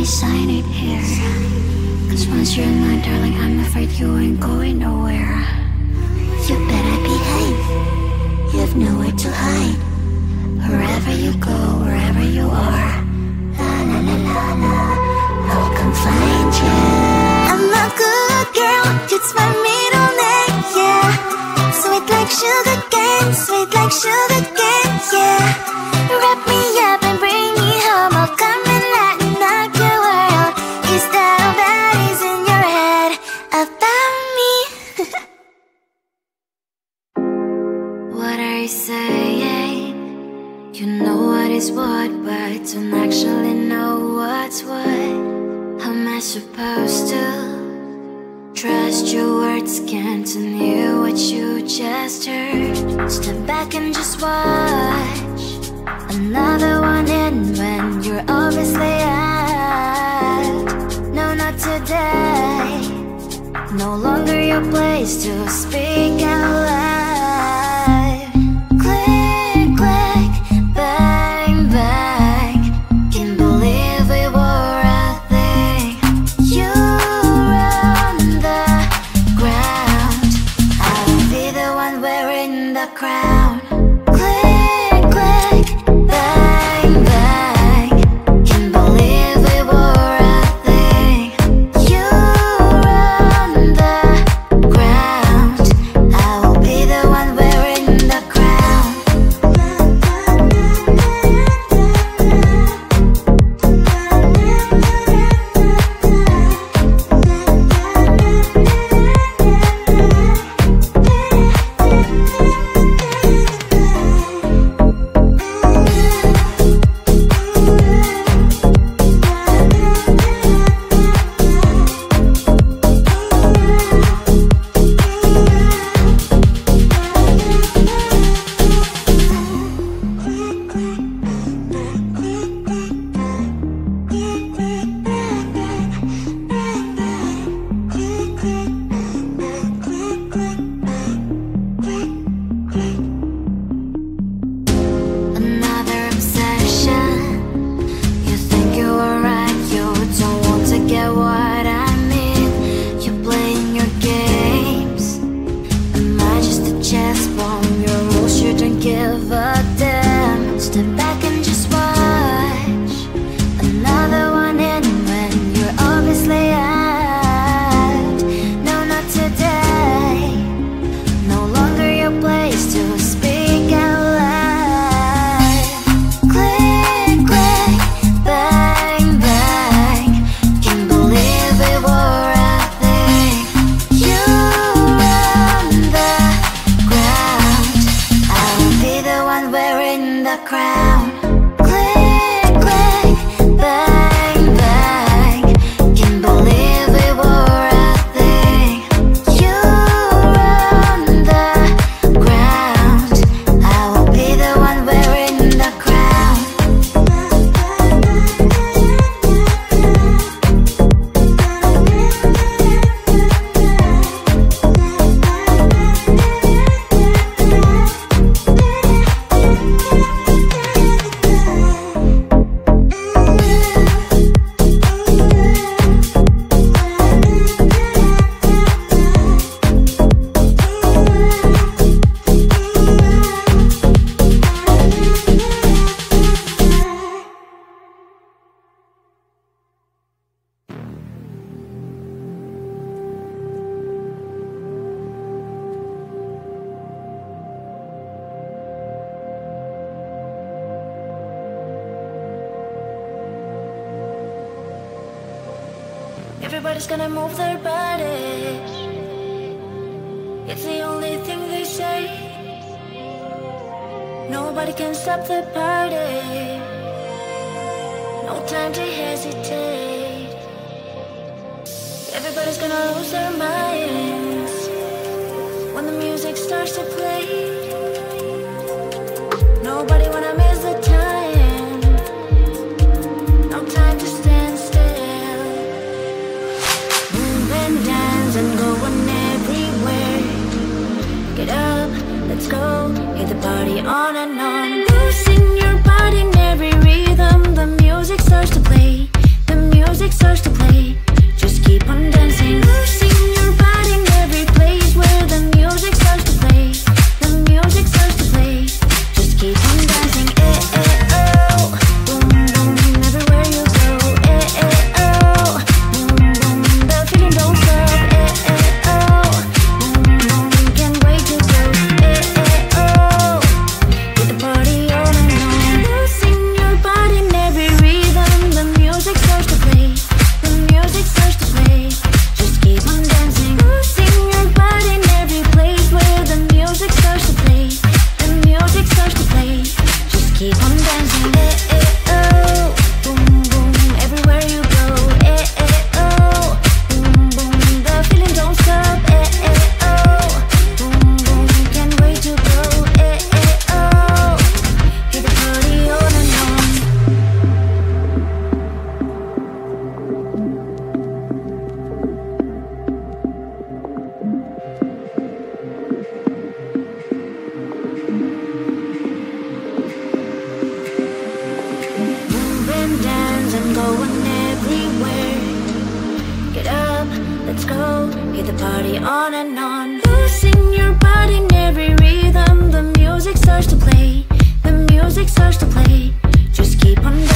Sign sign it here. Cause once you're mine, darling, I'm afraid you ain't going nowhere. You better behave, you have nowhere to hide. Wherever you go, wherever you are, la la la la la, I'll come find you. I'm a good girl, it's my middle name, yeah. Sweet like sugar cane, sweet like sugar cane, yeah. Wrap me up and bring me home, I'll come and lighten up your world. Is that all that is in your head about me? What are you saying? You know what is what, but don't actually know what's what. How am I supposed to trust your words? Can't hear what you just heard. Step back and just watch another one in when you're obviously out. No, not today. No longer your place to speak out loud. Click, click, bang, bang. Can't believe we were a thing. You on the ground, I'll be the one wearing the crown. Click, click, bang, bang. Can't believe we were a thing. You on the ground, I will be the one wearing the crown. Another obsession. You think you are right, you don't want to get what I mean. You're playing your games. Am I just a chess pawn? Your rules, you don't give a damn. Step back and just watch another one in when you're obviously out. No, not today. No longer your place to speak out loud. Click, click, bang, bang. Can't believe we were a thing. You on the ground, I will be the one wearing the crown. Click, click, bang, bang. Can't believe we were a thing. You on the ground, I will be the one wearing the crown. Everybody's gonna move their bodies. It's the only thing they say. Nobody can stop the party. No time to hesitate. Everybody's gonna lose their minds when the music starts to play. Nobody wanna miss the time. No time to stand still. Move and dance and going everywhere. Get up, let's go. Hit the party on and on. Losing your body in every rhythm. The music starts to play. The music starts music starts to play. Just keep on dancing, losing your body in every place where the music starts to play. The music starts to play. Just keep on dancing. Oh, boom boom, everywhere you go. Oh, boom boom, the feeling don't stop. Oh, boom boom, can't wait to go. Oh, hear the party on and on. Move and dance and going everywhere. Get up, let's go. Hear the party on and on. Losing your body in every rhythm. The music starts to play. The music starts to play. Just keep on dancing.